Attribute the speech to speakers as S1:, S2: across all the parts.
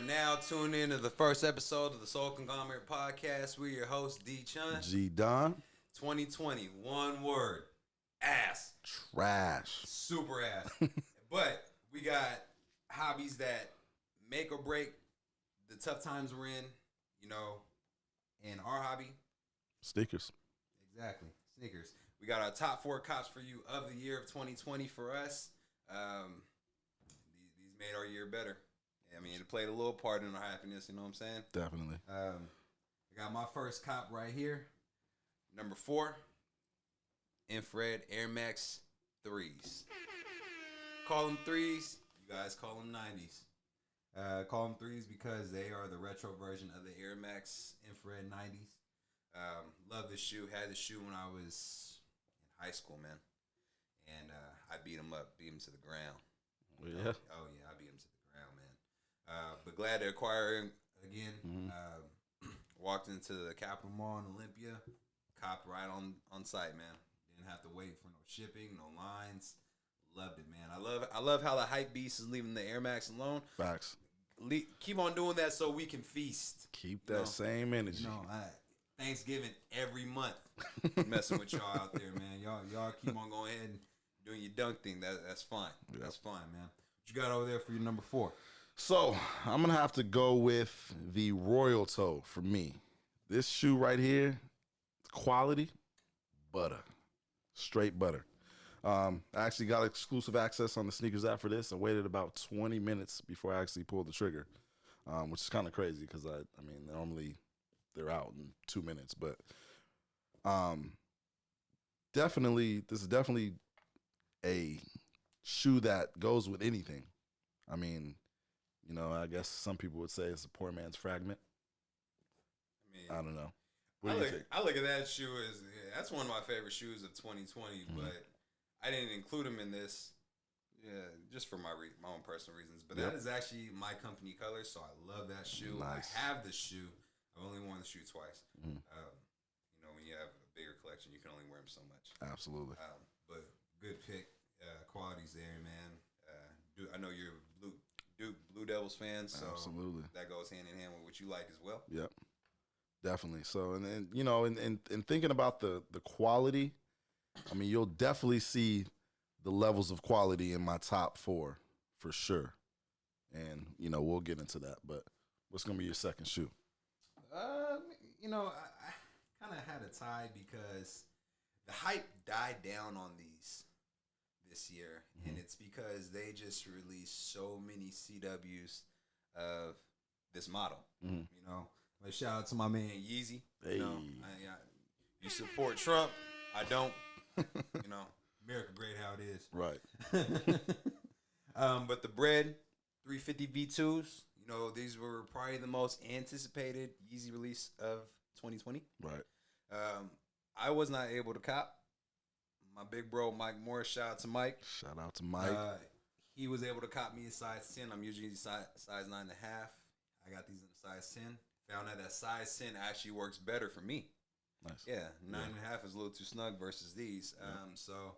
S1: are now tuned in to the first episode of the Soul Conglomerate Podcast. We're your host, D.CHUN.
S2: GDON.
S1: 2020, one word, ass.
S2: Trash.
S1: Super ass. But we got hobbies that make or break the tough times we're in, in our hobby.
S2: Sneakers.
S1: Exactly, sneakers. We got our top 4 cops for you of the year of 2020 for us. These made our year better. I mean, it played a little part in our happiness, you know what I'm saying?
S2: Definitely.
S1: I got my first cop right here. Number 4, infrared Air Max 3s. Call them 3s. You guys call them 90s. Call them 3s because they are the retro version of the Air Max infrared 90s. Love this shoe. Had this shoe when I was in high school, man. And I beat him to the ground.
S2: Yeah.
S1: Oh yeah, I beat him to the ground, man. But glad to acquire him again. Mm-hmm. Walked into the Capitol Mall in Olympia. Copped right on site, man. Didn't have to wait for no shipping, no lines. Loved it, man. I love how the hype beast is leaving the Air Max alone.
S2: Facts.
S1: Keep on doing that so we can feast.
S2: Keep that same energy.
S1: Thanksgiving every month. Messing with y'all out there, man. Y'all keep on going ahead and doing your dunk thing. That's fine. Yep. That's fine, man. What you got over there for your number 4?
S2: So I'm gonna have to go with the Royal Toe for me. This shoe right here, quality, butter, straight butter. I actually got exclusive access on the sneakers app for this. I waited about 20 minutes before I actually pulled the trigger, which is kind of crazy because I mean normally they're out in 2 minutes, but this is definitely a shoe that goes with anything. I mean, I guess some people would say it's a poor man's fragment. I don't know.
S1: I look at that shoe as that's one of my favorite shoes of 2020, but I didn't include them in this, just for my own personal reasons. But that is actually my company color, so I love that shoe. Nice. I have the shoe. I've only worn the shoe twice. When you have a bigger collection, you can only wear them so much.
S2: Absolutely.
S1: But good pick. Quality's there, man. I know you're a Blue Devils fan, so
S2: absolutely
S1: that goes hand in hand with what you like as well.
S2: Yep, definitely. So, and then in thinking about the quality, I mean, you'll definitely see the levels of quality in my top 4 for sure, and we'll get into that. But what's gonna be your second shoe?
S1: I kind of had a tie because the hype died down on these this year, and it's because they just released so many CWs of this model. Like shout out to my man Yeezy.
S2: Hey.
S1: You support Trump, I don't. America great how it is.
S2: Right.
S1: But the Bread 350 V2s, these were probably the most anticipated Yeezy release of 2020.
S2: Right.
S1: I was not able to cop. My big bro, Mike Morris, shout out to Mike.
S2: Shout out to Mike.
S1: He was able to cop me a size 10. I'm usually size 9.5. I got these in a size 10. Found out that size 10 actually works better for me.
S2: Nice.
S1: Yeah, 9.5 is a little too snug versus these. So,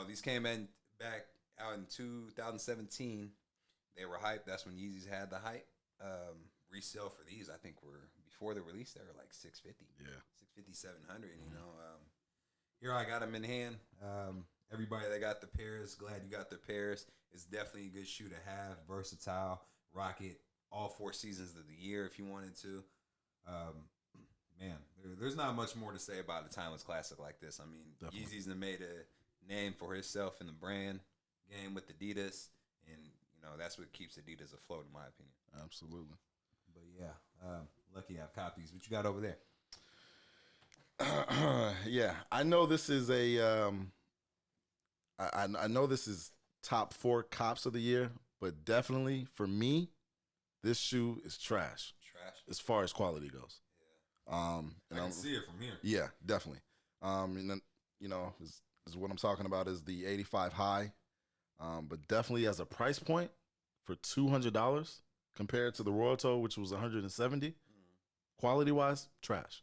S1: these came back out in 2017. They were hyped. That's when Yeezys had the hype. Resale for these, I think, were before the release. They were like $650.
S2: Yeah,
S1: $650, $700. Here I got them in hand. Everybody that got the pairs, glad you got the pairs. It's definitely a good shoe to have. Versatile, rock it all 4 seasons of the year if you wanted to. Man, there's not much more to say about a timeless classic like this. I mean, definitely. Yeezy's made a name for himself in the brand game with Adidas, and that's what keeps Adidas afloat, in my opinion.
S2: Absolutely.
S1: But yeah, lucky I've copies. What you got over there?
S2: Yeah, I know this is I know this is top 4 cops of the year, but definitely for me, this shoe is trash.
S1: Trash
S2: as far as quality goes.
S1: Yeah. And I can see it from here.
S2: Yeah, definitely. And then is what I'm talking about is the 85 high, but definitely as a price point for $200 compared to the Royal Toe, which was $170, quality wise, trash.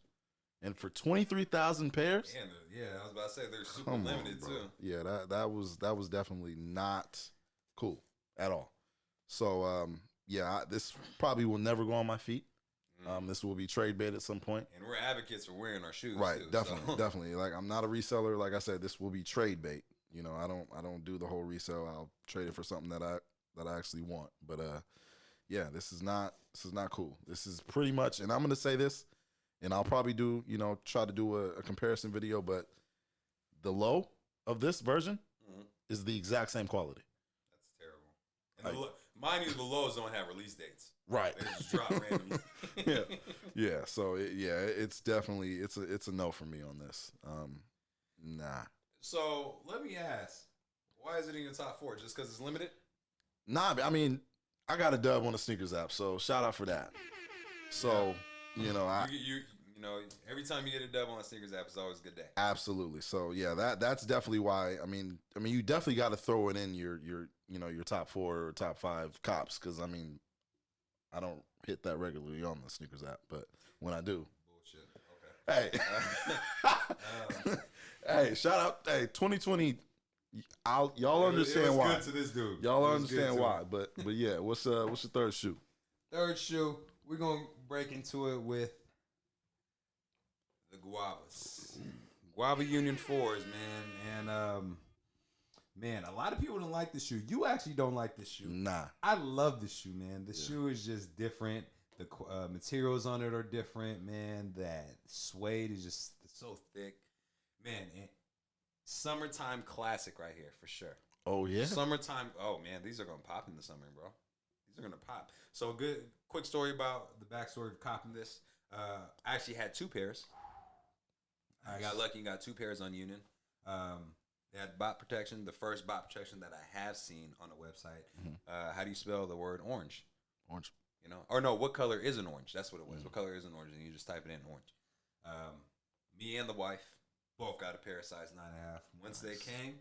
S2: And for 23,000 pairs,
S1: yeah, I was about to say they're super limited too.
S2: Yeah, that was definitely not cool at all. So this probably will never go on my feet. This will be trade bait at some point.
S1: And we're advocates for wearing our shoes,
S2: right?
S1: Too,
S2: Definitely,
S1: so.
S2: definitely. Like I'm not a reseller. Like I said, this will be trade bait. You know, I don't do the whole resale. I'll trade it for something that I actually want. But yeah, this is not cool. This is pretty much, and I'm gonna say this, and I'll probably do, try to do a comparison video. But the low of this version is the exact same quality.
S1: That's terrible. And mind you, the lows don't have release dates.
S2: Right.
S1: They just drop randomly.
S2: Yeah. So it's definitely it's a no for me on this. Nah.
S1: So let me ask, why is it in your top 4? Just because it's limited?
S2: Nah, I mean, I got a dub on the sneakers app, so shout out for that. So you know,
S1: every time you get a dub on the sneakers app, it's always a good day.
S2: Absolutely. So yeah, that's definitely why. I mean, you definitely got to throw it in your top 4 or top 5 cops, because I mean, I don't hit that regularly on the sneakers app, but when I do,
S1: bullshit.
S2: Okay. Hey, hey, shout out, hey, 2020. Y'all understand why.
S1: Good to this dude.
S2: Y'all understand why. But yeah, what's your third shoe?
S1: Third shoe, we're gonna break into it with the Guavas. Guava Union 4s, man. And man, a lot of people don't like this shoe. You actually don't like this shoe.
S2: Nah.
S1: I love this shoe, man. The shoe is just different. The materials on it are different, man. That suede is just so thick. Man, summertime classic right here for sure.
S2: Oh, yeah?
S1: Summertime. Oh, man, these are going to pop in the summer, bro. These are going to pop. So a quick story about the backstory of copping this. I actually had 2 pairs. I got lucky and got 2 pairs on Union. They had bot protection, the first bot protection that I have seen on a website. How do you spell the word orange?
S2: Orange.
S1: Or no, what color is an orange? That's what it was. What color is an orange? And you just type it in orange. Me and the wife both got a pair of size 9.5. Once they came,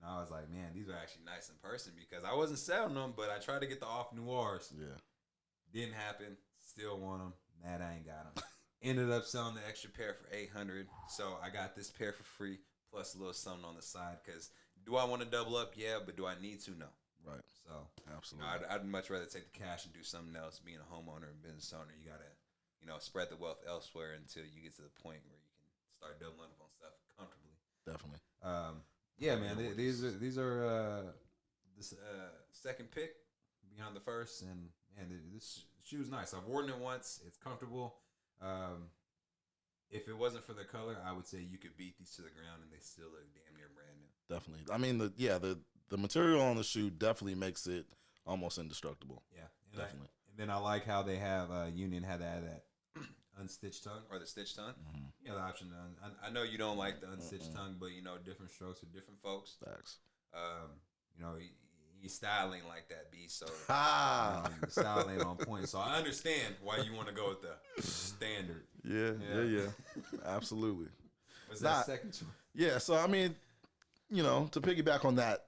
S1: I was like, man, these are actually nice in person, because I wasn't selling them, but I tried to get the off noirs.
S2: Yeah.
S1: Didn't happen. Still want them. Mad I ain't got them. Ended up selling the extra pair for $800. So I got this pair for free, plus a little something on the side. Because do I want to double up? Yeah, but do I need to? No.
S2: Right.
S1: So
S2: absolutely,
S1: I'd much rather take the cash and do something else. Being a homeowner and business owner, you gotta spread the wealth elsewhere until you get to the point where you can start doubling up on stuff comfortably.
S2: Definitely.
S1: Yeah, man. These are this second pick behind the first, and man, this shoe's nice. I've worn it once. It's comfortable. If it wasn't for the color, I would say you could beat these to the ground and they still look damn near brand new.
S2: Definitely. I mean, the material on the shoe definitely makes it almost indestructible.
S1: Yeah,
S2: definitely.
S1: And then I like how they have Union had that unstitched tongue or the stitched tongue. You know, the option. I know you don't like the unstitched tongue, but different strokes for different folks.
S2: Facts.
S1: You styling like that, B. So your style ain't on point. So I understand why you want to go with the standard.
S2: Yeah. Absolutely.
S1: What's that second choice?
S2: Yeah. So I mean, to piggyback on that,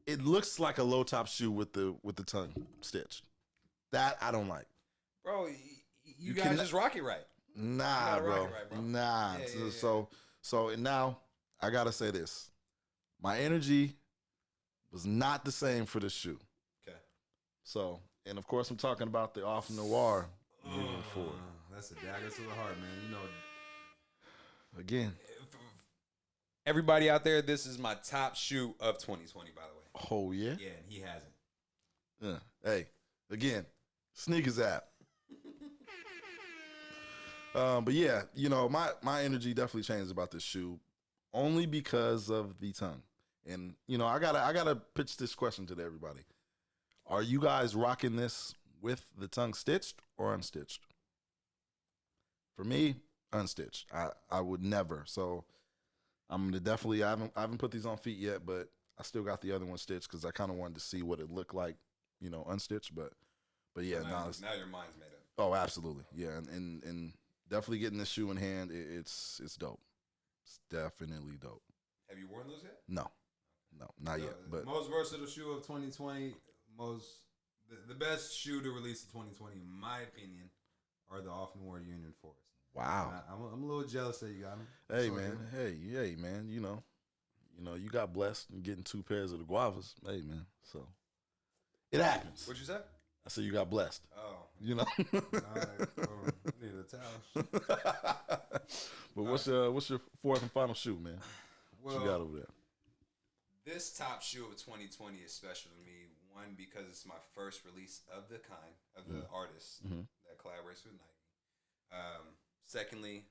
S2: it looks like a low top shoe with the tongue stitched. That I don't like,
S1: bro. You guys just rock it right.
S2: Nah, bro.
S1: Right, bro.
S2: Nah.
S1: Yeah.
S2: So and now I gotta say this. My energy was not the same for this shoe.
S1: Okay.
S2: So, and of course I'm talking about the Off Noir Union 4.
S1: That's a dagger to the heart, man.
S2: Again.
S1: Everybody out there, this is my top shoe of 2020, by the way.
S2: Oh, yeah?
S1: Yeah, and he hasn't.
S2: Hey, again, sneakers app. But yeah, my energy definitely changed about this shoe only because of the tongue. And, I gotta pitch this question to everybody. Are you guys rocking this with the tongue stitched or unstitched? For me, unstitched. I would never. So I'm gonna definitely. I haven't put these on feet yet, but I still got the other one stitched because I kind of wanted to see what it looked like, unstitched. But yeah,
S1: now your mind's made up.
S2: Oh, absolutely, yeah, and definitely getting this shoe in hand. It's dope. It's definitely dope.
S1: Have you worn those yet?
S2: No, not yet. But
S1: most versatile shoe of 2020, the best shoe to release in 2020, in my opinion, are the Off Noir Union 4s.
S2: Wow,
S1: I'm a little jealous that you got them.
S2: Hey man, you got blessed in getting 2 pairs of the Guavas. Hey man, so it happens.
S1: What'd you say?
S2: I said you got blessed.
S1: Oh.
S2: You know.
S1: All right. I need a towel.
S2: But what's your fourth and final shoe, man? What you got over there?
S1: This top shoe of 2020 is special to me. One, because it's my first release of the kind of the artist that collaborates with Nike. Secondly,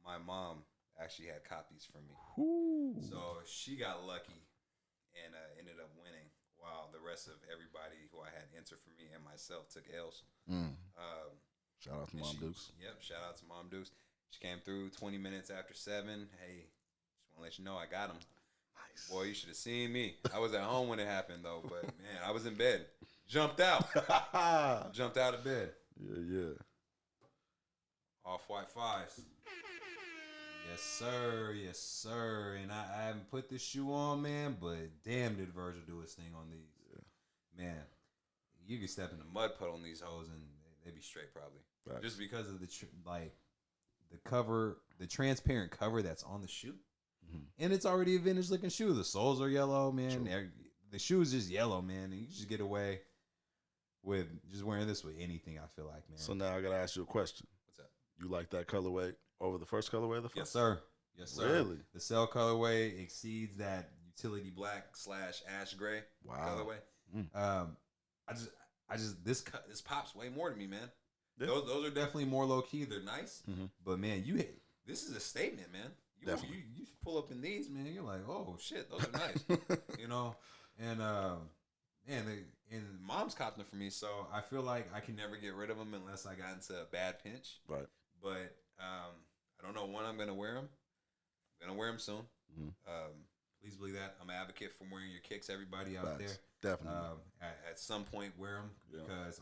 S1: my mom actually had copies for me.
S2: Ooh.
S1: So she got lucky and ended up winning, while the rest of everybody who I had enter for me and myself took L's.
S2: Shout out to Mom Dukes.
S1: Yep, shout out to Mom Dukes. She came through 20 minutes after 7. Hey, just want to let you know I got him. Nice. Boy, you should have seen me. I was at home when it happened, though, but, man, I was in bed. Jumped out. Jumped out of bed.
S2: Yeah.
S1: Off-white 5s. Yes, sir. Yes, sir. And I haven't put this shoe on, man, but damn did Virgil do his thing on these. Yeah. Man, you can step in the mud puddle on these hoes and they be straight probably. Right. Just because of the cover, the transparent cover that's on the shoe. And it's already a vintage looking shoe. The soles are yellow, man. The shoe is just yellow, man. And you just get away with just wearing this with anything, I feel like, man.
S2: So now I got to ask you a question.
S1: What's that?
S2: You like that colorway over the first colorway of the first?
S1: Yes, sir. Yes, sir.
S2: Really?
S1: The cell colorway exceeds that utility black / ash gray colorway. I just this pops way more to me, man. Yeah. Those are definitely more low key. They're nice, but man, this is a statement, man. You pull up in these, man. You're like, oh shit, those are nice, you know. And and mom's copped them for me, so I feel like I can never get rid of them unless I got into a bad pinch.
S2: Right.
S1: But I don't know when I'm gonna wear them. I'm gonna wear them soon. Please believe that. I'm an advocate for wearing your kicks. Everybody out there,
S2: definitely.
S1: At some point, wear them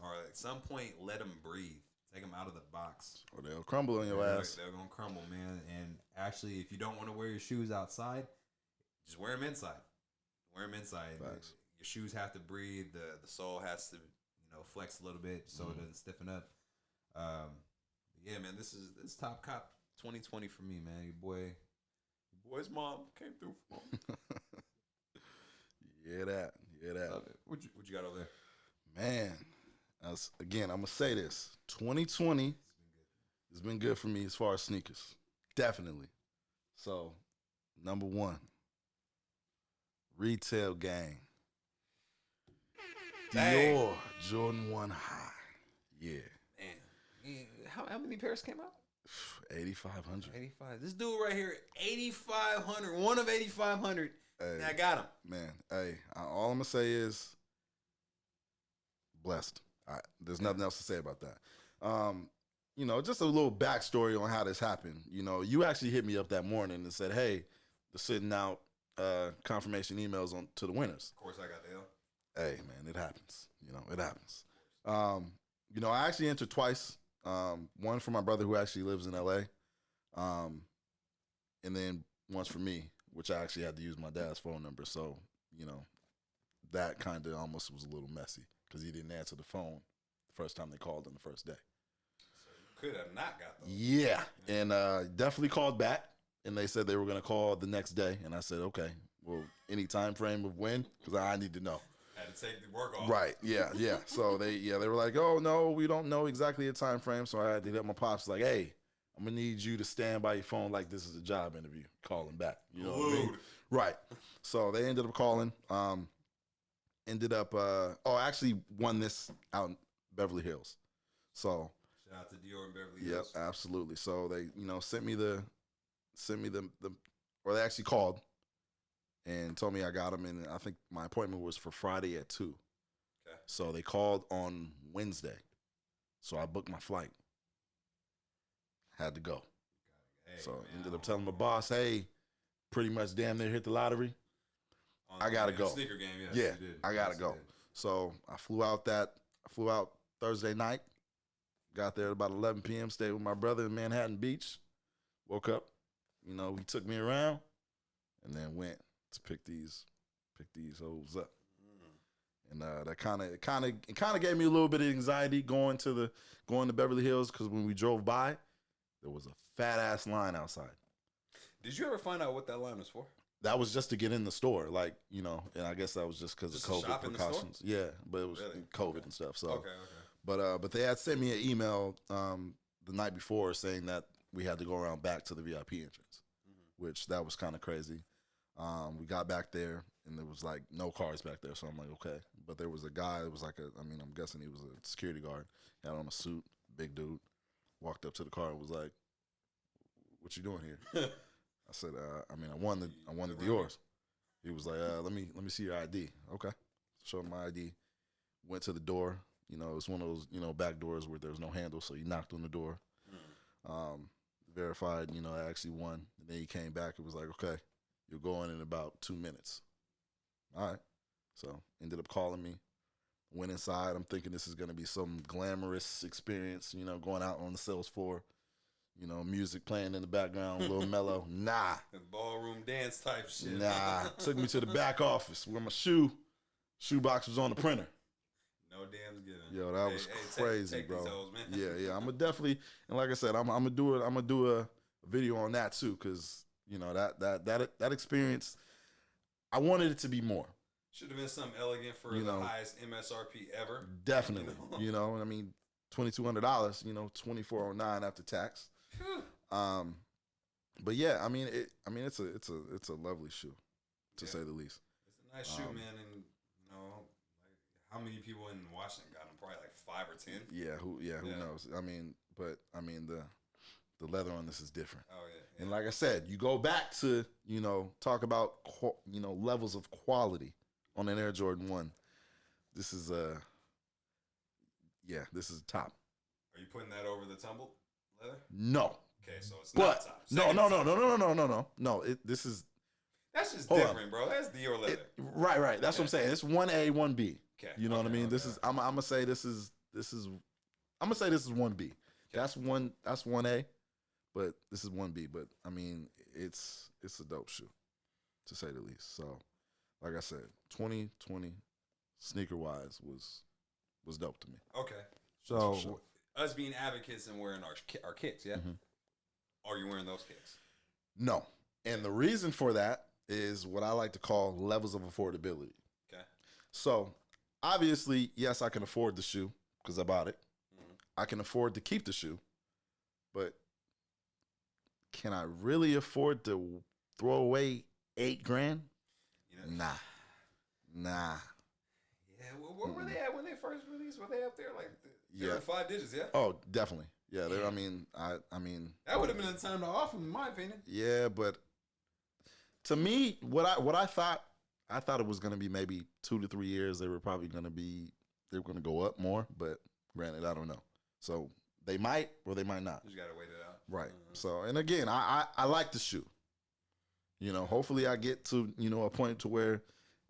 S1: or at some point, let them breathe. Take them out of the box,
S2: or they'll crumble on your ass.
S1: They're gonna crumble, man. And actually, if you don't want to wear your shoes outside, just wear them inside. Wear them inside.
S2: Facts.
S1: Your shoes have to breathe. The sole has to, flex a little bit so it doesn't stiffen up. Yeah, man. This is Top Cop 2020 for me, man. Your boy's mom came through for him.
S2: Yeah, that.
S1: Love it. What you got over there?
S2: Man, again, I'm going to say this. 2020 has been good for me as far as sneakers. Definitely. So, number 1, Retail Gang. Dior Jordan 1 High. Yeah.
S1: Man. How many pairs came out?
S2: 8,500.
S1: 85. This dude right here, 8,500. One of 8,500. Hey, and I got him.
S2: Man, hey, all I'm going to say is blessed. There's nothing else to say about that. Just a little backstory on how this happened. You actually hit me up that morning and said, hey, they're sitting out confirmation emails to the winners.
S1: Of course I got the L.
S2: Hey, man, it happens. It happens. I actually entered twice. One for my brother who actually lives in L.A., and then once for me, which I actually had to use my dad's phone number. So, that kind of almost was a little messy because he didn't answer the phone the first time they called on the first day.
S1: So you could have not got those.
S2: Yeah, and definitely called back, and they said they were going to call the next day. And I said, okay, well, any time frame of when? Because I need to know.
S1: Had to take the work off.
S2: Right, yeah. So they were like, oh, no, we don't know exactly a time frame. So I had to hit my pops like, hey, I'm going to need you to stand by your phone like this is a job interview. Call him back. You know what I mean? Right. So they ended up calling. Actually won this out in Beverly Hills. So
S1: shout out to Dior and Beverly Hills.
S2: Yep, absolutely. So they, sent me the or they actually called and told me I got them, and I think my appointment was for Friday at 2. Okay. So they called on Wednesday. So I booked my flight. Had to go. Hey, so ended up telling my boss, hey, pretty much damn near hit the lottery. I gotta go.
S1: Sneaker game,
S2: yes, yeah, I gotta go. So I flew out Thursday night. Got there at about 11 p.m. Stayed with my brother in Manhattan Beach. Woke up, he took me around, and then went to pick these hoes up. And that kind of gave me a little bit of anxiety going to Beverly Hills, because when we drove by, there was a fat ass line outside.
S1: Did you ever find out what that line was for?
S2: that was just to get in the store, like, you know, and I guess that was just because of COVID precautions. Yeah, but it was COVID and stuff. So, but they had sent me an email the night before saying that we had to go around back to the VIP entrance, which that was kind of crazy. We got back there and there was like no cars back there, so I'm like, okay. But there was a guy that was like I'm guessing he was a security guard. He had on a suit, big dude. Walked up to the car and was like, "What you doing here?" I said, I won the Dior's. He was like, let me see your ID. Okay. Showed him my ID. Went to the door. You know, it's one of those, you know, back doors where there's no handle, so he knocked on the door. Verified, you know, I actually won. And then he came back and was like, okay, you'll go in about 2 minutes. All right. So ended up calling me. Went inside. I'm thinking this is going to be some glamorous experience, you know, going out on the sales floor. You know, music playing in the background, a little mellow. Nah.
S1: The ballroom dance type shit.
S2: Nah. Took me to the back office where my shoebox was on the printer.
S1: No damn given.
S2: Yo, that was crazy,
S1: take
S2: bro.
S1: these hoes, man.
S2: Yeah. I'm gonna definitely, and like I said, I'm gonna do a video on that too, because you know that experience, I wanted it to be more.
S1: Should have been something elegant for the highest MSRP ever.
S2: Definitely. You know, I mean, $2,200. You know, $2,409 after tax. But yeah, I mean, it's a lovely shoe, to say the least.
S1: It's a nice shoe, man, and you know, like, how many people in Washington got them? Probably like 5 or 10.
S2: Yeah, who knows? I mean, the leather on this is different.
S1: Oh yeah.
S2: And like I said, you go back to talk about levels of quality on an Air Jordan 1. This is this is top.
S1: Are you putting that over the tumbled leather?
S2: No.
S1: Okay, so it's not top.
S2: No. This is.
S1: That's just different, bro. That's Dior leather.
S2: Right. That's what I'm saying. It's 1A, 1B.
S1: Okay.
S2: You know what I mean? This is. I'm gonna say this is. I'm gonna say this is 1B. Okay. That's 1A, but this is 1B. But I mean, it's a dope shoe, to say the least. So, like I said, 2020 sneaker wise was dope to me.
S1: Okay. So us being advocates and wearing our kicks, yeah? Mm-hmm. Are you wearing those kicks?
S2: No. And the reason for that is what I like to call levels of affordability.
S1: Okay.
S2: So, obviously, yes, I can afford the shoe because I bought it. Mm-hmm. I can afford to keep the shoe. But can I really afford to throw away $8,000? Nah.
S1: Yeah, where were they at when they first released? Were they up there like they were 5 digits? Yeah.
S2: Oh, definitely. Yeah. I mean,
S1: that would have been the time to offer them, in my opinion.
S2: Yeah, but to me, what I thought it was going to be maybe 2 to 3 years. They were probably going to go up more, but granted, I don't know. So they might or they might not.
S1: You just gotta wait it out.
S2: Right. Mm-hmm. So, and again, I like the shoe. You know, hopefully I get to a point to where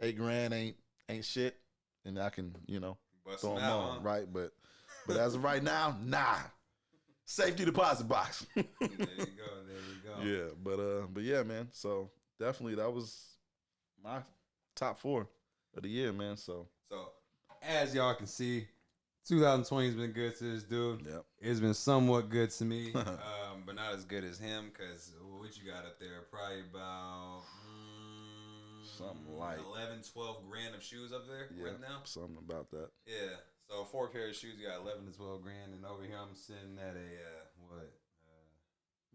S2: $8,000 ain't shit, and I can throw them on, huh? Right? But as of right now, nah. Safety deposit box.
S1: There you go.
S2: Yeah, but yeah, man. So definitely that was my top 4 of the year, man. So
S1: as y'all can see, 2020 has been good to this dude.
S2: Yep.
S1: It's been somewhat good to me, but not as good as him. Cause what you got up there? Probably about
S2: something like
S1: 11, 12 grand of shoes up there right now.
S2: Something about that.
S1: Yeah. So 4 pair of shoes, you got 11 to 12 grand, and over here I'm sitting at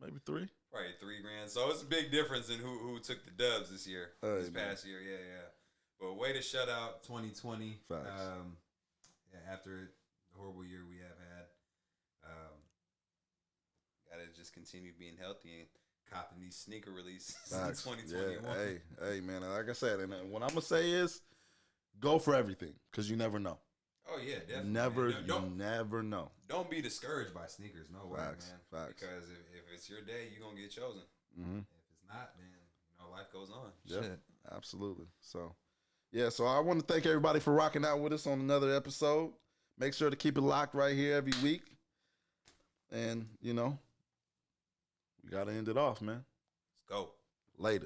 S2: maybe 3.
S1: Probably $3,000. So it's a big difference in who took the dubs this year, this past year. Yeah. But way to shut out 2020.
S2: Facts.
S1: After the horrible year we have had, gotta just continue being healthy and copping these sneaker releases in 2021.
S2: Yeah. Hey, man. Like I said, and what I'm gonna say is, go for everything because you never know.
S1: Oh yeah, definitely.
S2: You never know.
S1: Don't be discouraged by sneakers, no way, man.
S2: Facts.
S1: Because if it's your day, you're gonna get chosen.
S2: Mm-hmm.
S1: If it's not, then life goes on.
S2: Yeah,
S1: Shit.
S2: Absolutely. So, so I want to thank everybody for rocking out with us on another episode. Make sure to keep it locked right here every week. And, we got to end it off, man.
S1: Let's go.
S2: Later.